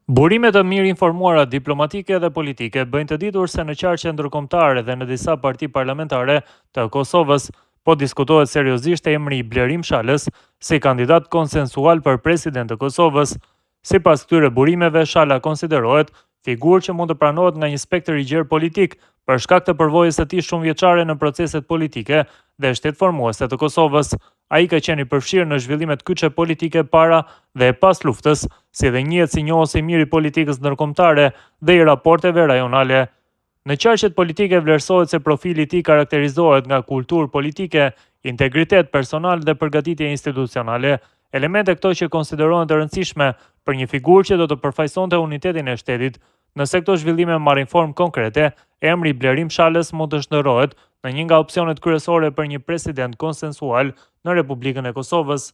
Burime të mirë informuara diplomatike dhe politike bëjnë të ditur se në qarqe ndërkombëtare dhe në disa parti parlamentare të Kosovës po diskutohet seriozisht emri i Blerim Shalës si kandidat konsensual për president të Kosovës. Sipas këtyre burimeve, Shala konsiderohet figurë që mund të pranohet nga një spektër i gjerë politik për shkak të përvojës së tij shumëvjeçare në proceset politike dhe shtetformuese të Kosovës. Ai ka qenë i përfshirë në zhvillimet kyçe politike para dhe pas luftës, si dhe njihet si njohës i mirë i politikës ndërkombëtare dhe i raporteve rajonale. Në qarqet politike vlerësohet se profili i tij karakterizohet nga kulturë politike, integritet personal dhe përgatitje institucionale, elemente këto që konsiderohen të rëndësishme për një figurë që do të përfaqësonte unitetin e shtetit. Nëse këto zhvillime marrin formë konkrete, emri Blerim Shalës mund të shndërrohet në një nga opsionet kryesore për një president konsensual në Republikën e Kosovës.